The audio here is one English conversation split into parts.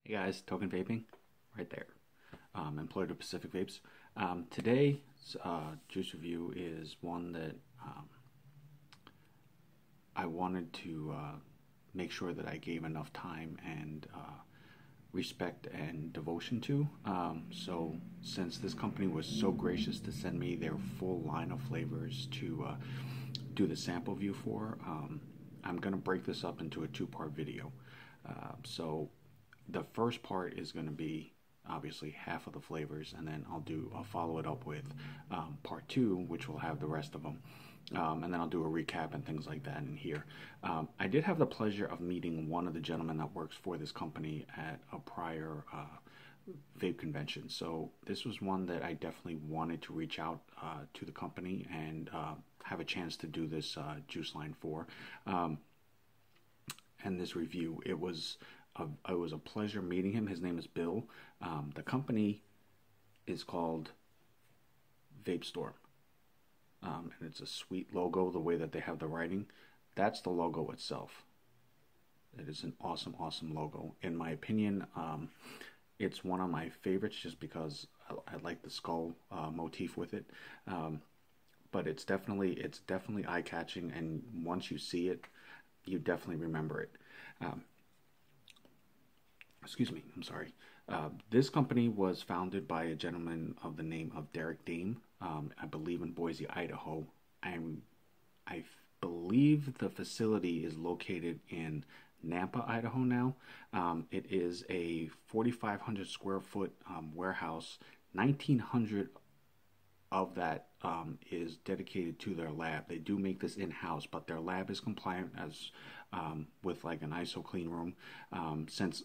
Hey guys, Token Vaping, right there. Employed of Pacific Vapes. Today's juice review is one that I wanted to make sure that I gave enough time and respect and devotion to. So since this company was so gracious to send me their full line of flavors to do the sample view for, I'm going to break this up into a two-part video. So the first part is going to be obviously half of the flavors, and then I'll follow it up with part two, which will have the rest of them, and then I'll do a recap and things like that in here. I did have the pleasure of meeting one of the gentlemen that works for this company at a prior vape convention, so this was one that I definitely wanted to reach out to the company and have a chance to do this juice line for. And this review, it was a pleasure meeting him. His name is Bill. The company is called Vape Storm, and it's a sweet logo. The way that they have the writing, that's the logo itself. It is an awesome, awesome logo. In my opinion, it's one of my favorites just because I like the skull motif with it. But it's definitely eye-catching, and once you see it, you definitely remember it. Excuse me, I'm sorry. This company was founded by a gentleman of the name of Derek Dame, I believe in Boise, Idaho. I believe the facility is located in Nampa, Idaho now. It is a 4,500 square foot warehouse. 1,900 of that is dedicated to their lab. They do make this in-house, but their lab is compliant as with like an ISO clean room. Since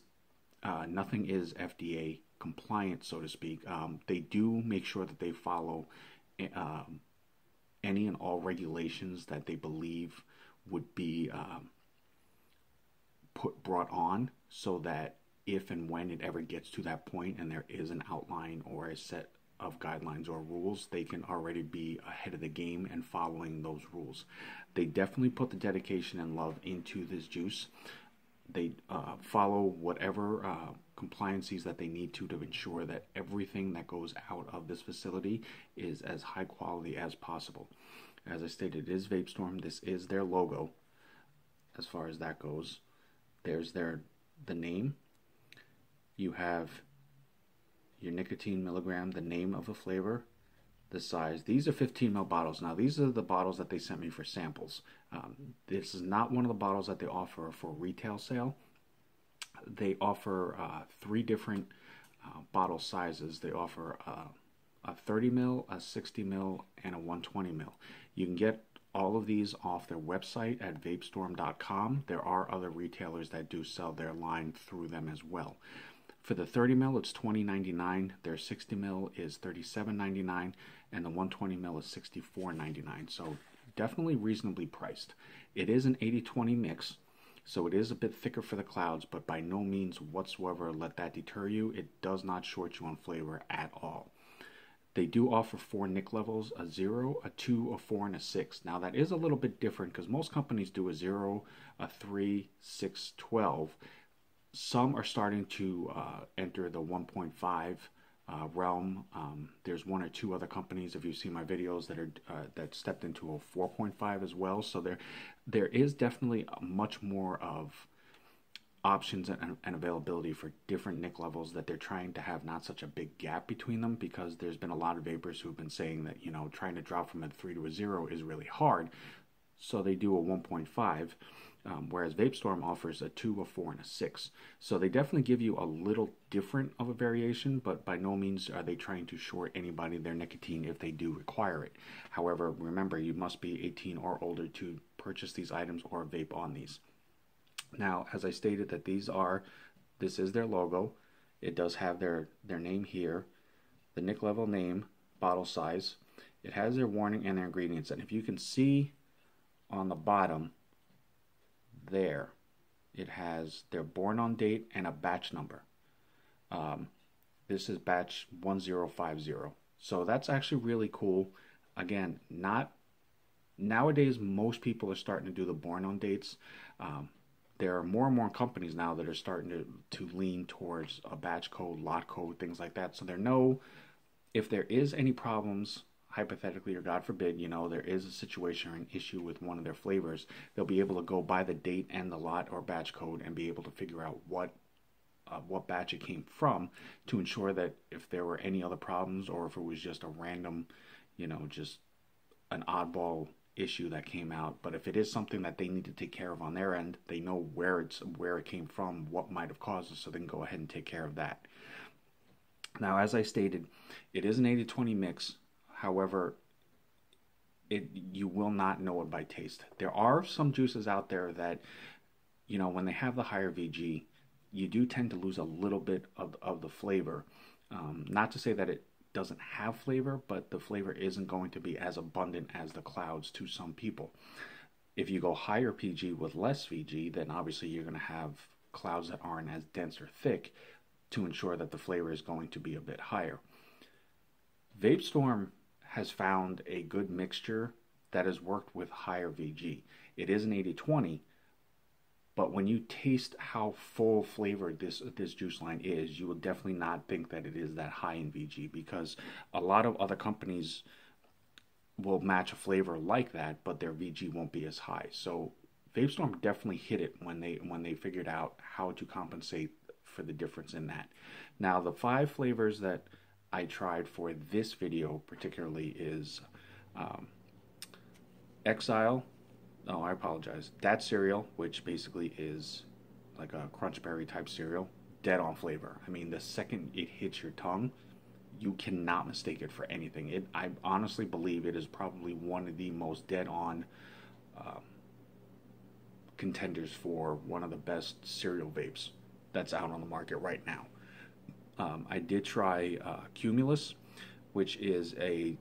nothing is FDA compliant, so to speak, they do make sure that they follow any and all regulations that they believe would be brought on, so that if and when it ever gets to that point and there is an outline or a set of guidelines or rules, they can already be ahead of the game and following those rules. They definitely put the dedication and love into this juice. They follow whatever compliances that they need to ensure that everything that goes out of this facility is as high quality as possible. As I stated, it is Vape Storm. This is their logo. As far as that goes, there's the name. You have your nicotine milligram, the name of the flavor, the size. These are 15 ml bottles. Now, these are the bottles that they sent me for samples. This is not one of the bottles that they offer for retail sale. They offer three different bottle sizes. They offer a 30 ml, a 60 ml, and a 120 ml. You can get all of these off their website at vapestorm.com. There are other retailers that do sell their line through them as well. For the 30 ml, it's $20.99. Their 60 ml is $37.99, and the 120 ml is $64.99. So definitely reasonably priced. It is an 80-20 mix, so it is a bit thicker for the clouds, but by no means whatsoever let that deter you. It does not short you on flavor at all. They do offer 4 nic levels: a 0, a 2, a 4, and a 6. Now that is a little bit different because most companies do a 0, a 3, 6, 12. Some are starting to enter the 1.5 realm. There's one or two other companies, if you see my videos, that stepped into a 4.5 as well. So there is definitely much more of options and availability for different nic levels, that they're trying to have not such a big gap between them, because there's been a lot of vapors who've been saying that, you know, trying to drop from a 3 to a 0 is really hard. So they do a 1.5. Whereas Vape Storm offers a 2, a 4, and a 6. So they definitely give you a little different of a variation, but by no means are they trying to short anybody their nicotine if they do require it. However, remember, you must be 18 or older to purchase these items or vape on these. Now, as I stated, that this is their logo. It does have their name here, the nic level name, bottle size. It has their warning and their ingredients. And if you can see on the bottom, there it has their born on date and a batch number. This is batch 1050, so that's actually really cool. Again, not nowadays most people are starting to do the born on dates. there are more and more companies now that are starting to lean towards a batch code, lot code, things like that. So there know if there is any problems, hypothetically or God forbid, there is a situation or an issue with one of their flavors, they'll be able to go by the date and the lot or batch code and be able to figure out what batch it came from, to ensure that if there were any other problems, or if it was just a random, just an oddball issue that came out. But if it is something that they need to take care of on their end, they know where it came from, what might have caused it, so they can go ahead and take care of that. Now, as I stated, it is an 80-20 mix. However, you will not know it by taste. There are some juices out there that, when they have the higher VG, you do tend to lose a little bit of the flavor. Not to say that it doesn't have flavor, but the flavor isn't going to be as abundant as the clouds to some people. If you go higher PG with less VG, then obviously you're going to have clouds that aren't as dense or thick, to ensure that the flavor is going to be a bit higher. Vape Storm has found a good mixture that has worked with higher VG. It is an 80-20, but when you taste how full flavored this juice line is, you will definitely not think that it is that high in VG, because a lot of other companies will match a flavor like that, but their VG won't be as high. So Vape Storm definitely hit it when they figured out how to compensate for the difference in that. Now, the 5 flavors that I tried for this video particularly is Exile. Oh, I apologize. Dat Cereal, which basically is like a Crunchberry type cereal. Dead on flavor. I mean, the second it hits your tongue, you cannot mistake it for anything. I honestly believe it is probably one of the most dead on contenders for one of the best cereal vapes that's out on the market right now. I did try Cumulus, which is a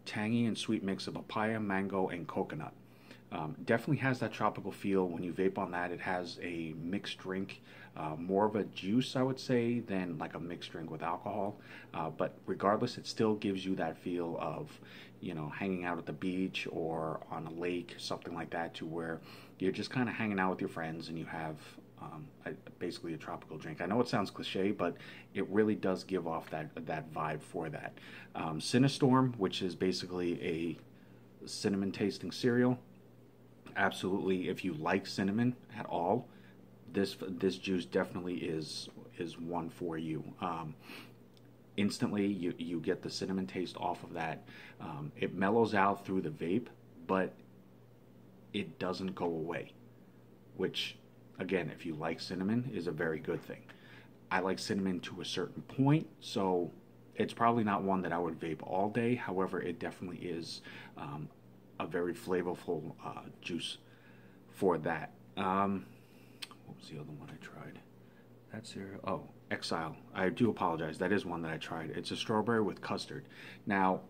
tangy and sweet mix of papaya, mango, and coconut. Definitely has that tropical feel. When you vape on that, it has a mixed drink, more of a juice, I would say, than like a mixed drink with alcohol. But regardless, it still gives you that feel of, hanging out at the beach or on a lake, something like that, to where you're just kind of hanging out with your friends and you have basically a tropical drink. I know it sounds cliche, but it really does give off that vibe for that. Storm, which is basically a cinnamon tasting cereal. Absolutely, if you like cinnamon at all, this juice definitely is one for you. Instantly, you get the cinnamon taste off of that. It mellows out through the vape, but it doesn't go away, which, again, if you like cinnamon, is a very good thing. I like cinnamon to a certain point, so it's probably not one that I would vape all day. However, it definitely is a very flavorful juice for that. What was the other one I tried? That cereal. Oh, Exile. I do apologize. That is one that I tried. It's a strawberry with custard. Now,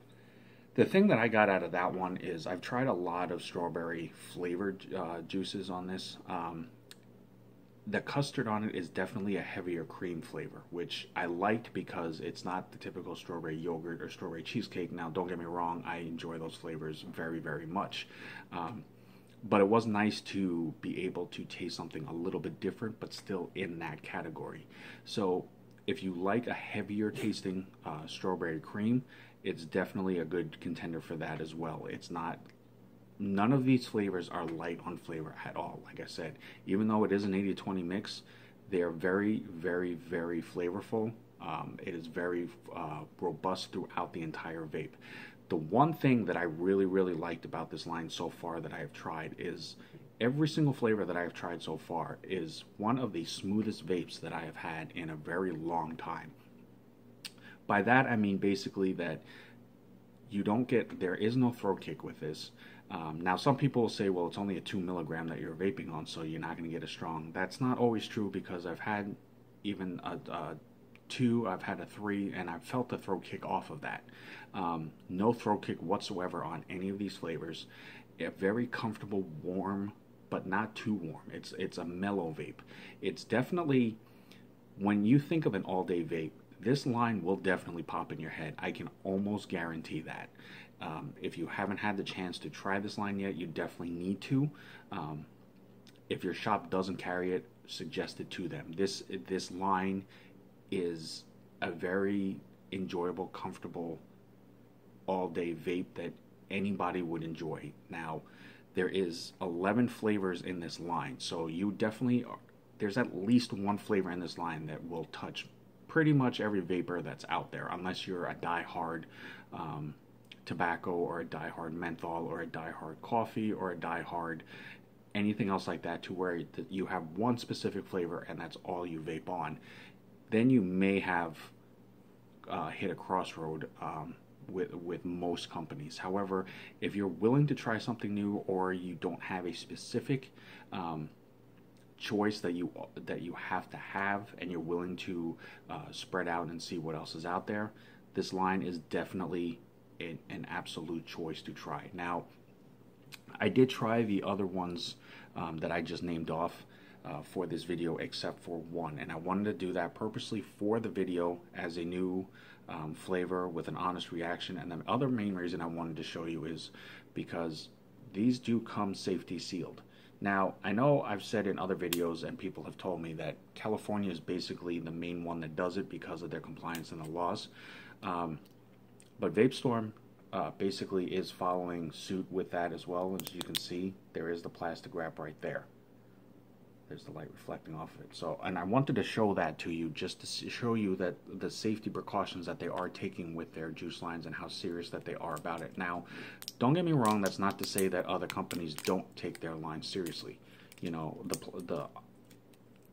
the thing that I got out of that one is I've tried a lot of strawberry flavored juices on this. The custard on it is definitely a heavier cream flavor, which I liked because it's not the typical strawberry yogurt or strawberry cheesecake. Now, don't get me wrong, I enjoy those flavors very, very much. But it was nice to be able to taste something a little bit different, but still in that category. So if you like a heavier tasting strawberry cream, it's definitely a good contender for that as well. It's not... None of these flavors are light on flavor at all. Like I said, even though it is an 80-20 mix, they are very, very, very flavorful. It is very robust throughout the entire vape. The one thing that I really, really liked about this line so far that I have tried is every single flavor that I have tried so far is one of the smoothest vapes that I have had in a very long time. By that, I mean basically that there is no throat kick with this. Now, some people will say, well, it's only a 2 milligram that you're vaping on, so you're not going to get as strong. That's not always true, because I've had even a 2, I've had a 3, and I've felt the throat kick off of that. No throat kick whatsoever on any of these flavors. A very comfortable, warm, but not too warm. It's a mellow vape. It's definitely, when you think of an all-day vape, this line will definitely pop in your head. I can almost guarantee that. If you haven't had the chance to try this line yet, you definitely need to. if your shop doesn't carry it, suggest it to them. This line is a very enjoyable, comfortable, all-day vape that anybody would enjoy. Now, there is 11 flavors in this line, so you definitely there's at least one flavor in this line that will touch pretty much every vapor that's out there, unless you're a die-hard tobacco or a die-hard menthol or a die-hard coffee or a die-hard anything else like that, to where you have one specific flavor and that's all you vape on. Then you may have hit a crossroad with most companies. However, if you're willing to try something new, or you don't have a specific choice that you have to have, and you're willing to spread out and see what else is out there, this line is definitely an absolute choice to try. Now, I did try the other ones that I just named off for this video, except for one, and I wanted to do that purposely for the video as a new flavor with an honest reaction. And the other main reason I wanted to show you is because these do come safety sealed. Now, I know I've said in other videos, and people have told me, that California is basically the main one that does it because of their compliance and the laws. But Vape Storm basically is following suit with that as well. As you can see, there is the plastic wrap right there. There's the light reflecting off of it. So, and I wanted to show that to you, just to show you that the safety precautions that they are taking with their juice lines and how serious that they are about it. Now, don't get me wrong, that's not to say that other companies don't take their lines seriously. You know,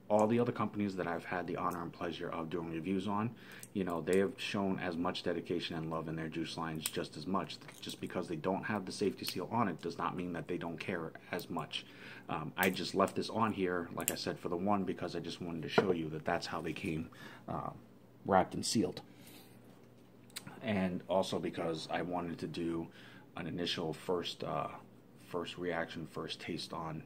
all the other companies that I've had the honor and pleasure of doing reviews on, you know, they have shown as much dedication and love in their juice lines just as much. Just because they don't have the safety seal on it does not mean that they don't care as much. I just left this on here, like I said, for the one, because I just wanted to show you that that's how they came wrapped and sealed. And also because I wanted to do an initial first reaction, first taste on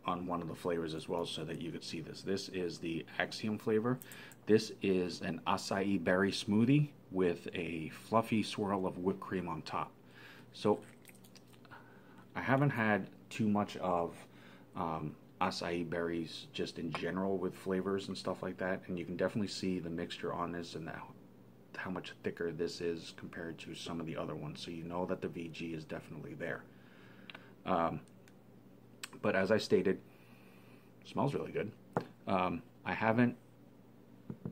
one of the flavors as well, so that you could see this. This is the Axiom flavor. This is an acai berry smoothie with a fluffy swirl of whipped cream on top. So I haven't had too much of acai berries just in general with flavors and stuff like that, and you can definitely see the mixture on this and how much thicker this is compared to some of the other ones, so you know that the VG is definitely there. But as I stated, it smells really good. I haven't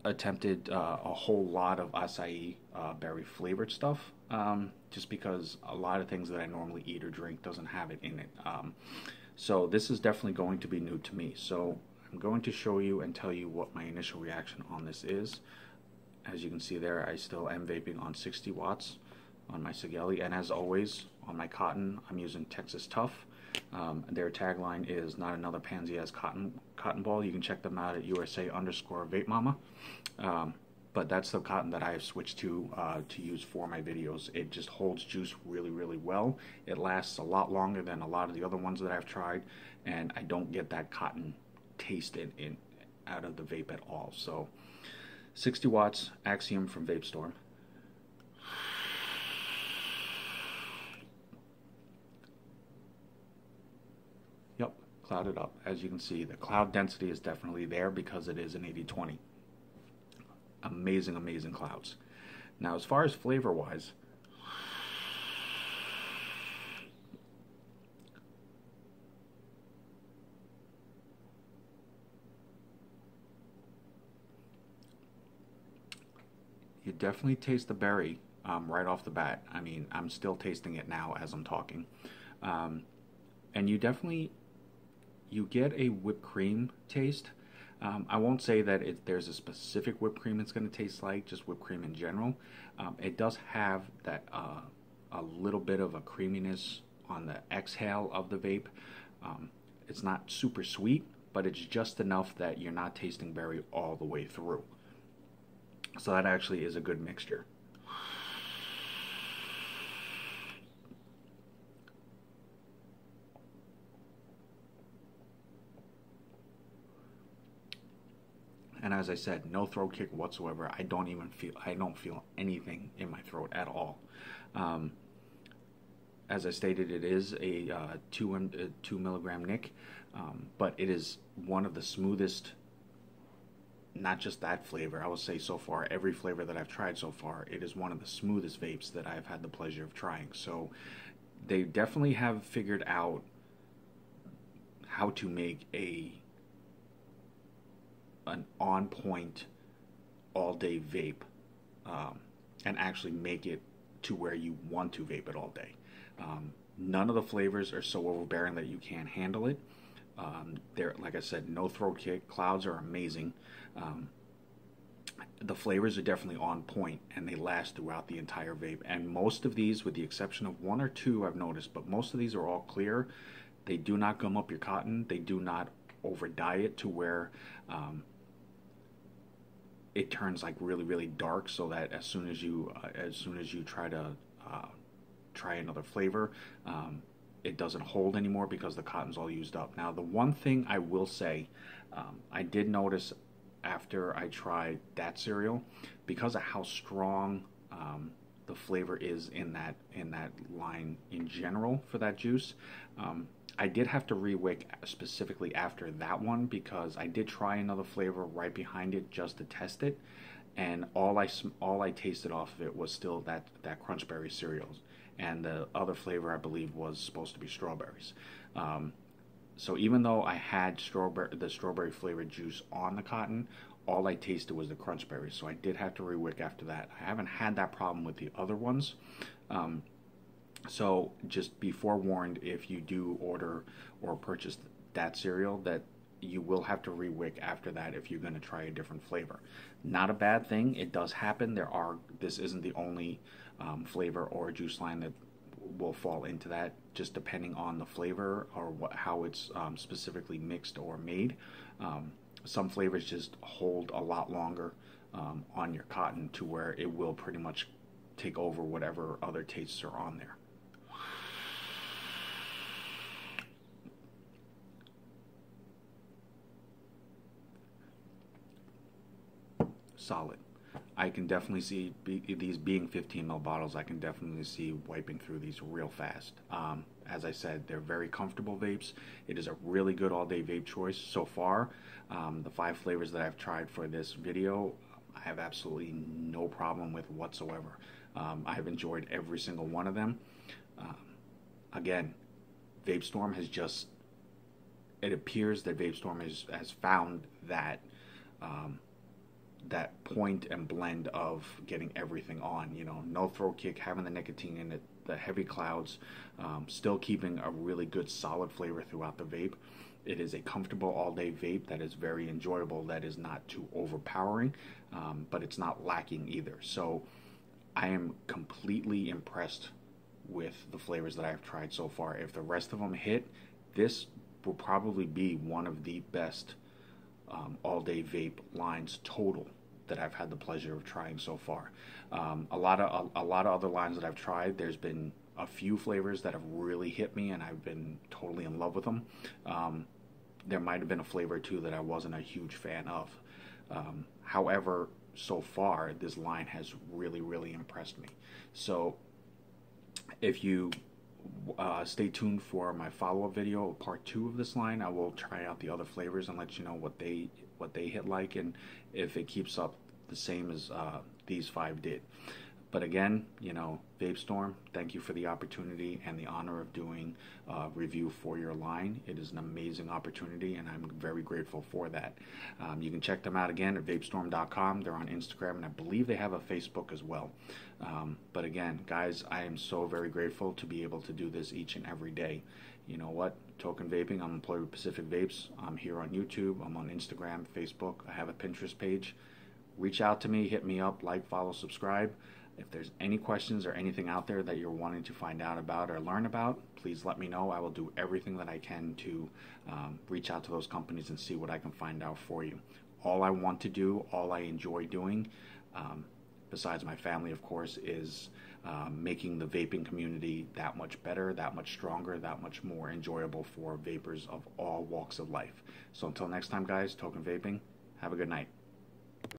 attempted a whole lot of acai berry flavored stuff, just because a lot of things that I normally eat or drink doesn't have it in it. So this is definitely going to be new to me. So I'm going to show you and tell you what my initial reaction on this is. As you can see there, I still am vaping on 60 watts on my Sigeli, and as always on my cotton, I'm using Texas Tough. Their tagline is "Not another pansy as cotton ball." You can check them out at USA_Vape Mama. But that's the cotton that I have switched to use for my videos. It just holds juice really, really well. It lasts a lot longer than a lot of the other ones that I've tried, and I don't get that cotton taste out of the vape at all. So 60 watts Axiom from Vape Storm. Yep, clouded up. As you can see, the cloud density is definitely there because it is an 80/20. Amazing, amazing clouds. Now, as far as flavor wise, you definitely taste the berry right off the bat. I mean, I'm still tasting it now as I'm talking. And you get a whipped cream taste. I won't say that there's a specific whipped cream it's going to taste like, just whipped cream in general. It does have that a little bit of a creaminess on the exhale of the vape. It's not super sweet, but it's just enough that you're not tasting berry all the way through. So that actually is a good mixture. And as I said, no throat kick whatsoever. I don't feel anything in my throat at all. as I stated, it is a 2 milligram nic, but it is one of the smoothest. Not just that flavor, I would say so far, every flavor that I've tried so far, it is one of the smoothest vapes that I've had the pleasure of trying. So they definitely have figured out how to make an on-point all-day vape, and actually make it to where you want to vape it all day. None of the flavors are so overbearing that you can't handle it. They're, like I said, no throat kick. Clouds are amazing. The flavors are definitely on point, and they last throughout the entire vape. And most of these, with the exception of one or two I've noticed, but most of these are all clear. They do not gum up your cotton. They do not over dye it to where it turns like really, really dark, so that as soon as you try to try another flavor, it doesn't hold anymore because the cotton's all used up. Now, the one thing I will say, I did notice after I tried Dat Cereal, because of how strong the flavor is in that line in general for that juice, I did have to rewick specifically after that one, because I did try another flavor right behind it just to test it, and all I tasted off of it was still that Crunchberry cereals, and the other flavor I believe was supposed to be strawberries. So even though I had the strawberry flavored juice on the cotton, all I tasted was the Crunchberry. So I did have to rewick after that. I haven't had that problem with the other ones. So just be forewarned, if you do order or purchase that cereal, that you will have to rewick after that if you're going to try a different flavor. Not a bad thing. It does happen. This isn't the only flavor or juice line that will fall into that, just depending on the flavor or how it's specifically mixed or made. Some flavors just hold a lot longer on your cotton, to where it will pretty much take over whatever other tastes are on there. Solid. I can definitely see, these being 15 ml bottles, I can definitely see wiping through these real fast. As I said, they're very comfortable vapes. It is a really good all-day vape choice so far. The 5 flavors that I've tried for this video, I have absolutely no problem with whatsoever. I have enjoyed every single one of them. Again, Vape Storm has just, it appears that Vape Storm has found that that point and blend of getting everything on, no throat kick, having the nicotine in it, the heavy clouds, still keeping a really good solid flavor throughout the vape. It is a comfortable all-day vape that is very enjoyable, that is not too overpowering, but it's not lacking either. So I am completely impressed with the flavors that I've tried so far. If the rest of them hit, this will probably be one of the best all-day vape lines total that I've had the pleasure of trying so far. A lot of other lines that I've tried, there's been a few flavors that have really hit me, and I've been totally in love with them. There might have been a flavor or two that I wasn't a huge fan of. However, so far this line has really impressed me. So if you stay tuned for my follow-up video, part 2 of this line, I will try out the other flavors and let you know what they hit like, and if it keeps up the same as these 5 did. But again, Vape Storm, thank you for the opportunity and the honor of doing a review for your line. It is an amazing opportunity, and I'm very grateful for that. You can check them out again at vapestorm.com. They're on Instagram, and I believe they have a Facebook as well. But again, guys, I am so very grateful to be able to do this each and every day. You know what? Token Vaping, I'm employed with Pacific Vapes. I'm here on YouTube. I'm on Instagram, Facebook. I have a Pinterest page. Reach out to me, hit me up, like, follow, subscribe. If there's any questions or anything out there that you're wanting to find out about or learn about, please let me know. I will do everything that I can to reach out to those companies and see what I can find out for you. All I want to do, all I enjoy doing, besides my family, of course, is making the vaping community that much better, that much stronger, that much more enjoyable for vapors of all walks of life. So until next time, guys, Token Vaping, have a good night.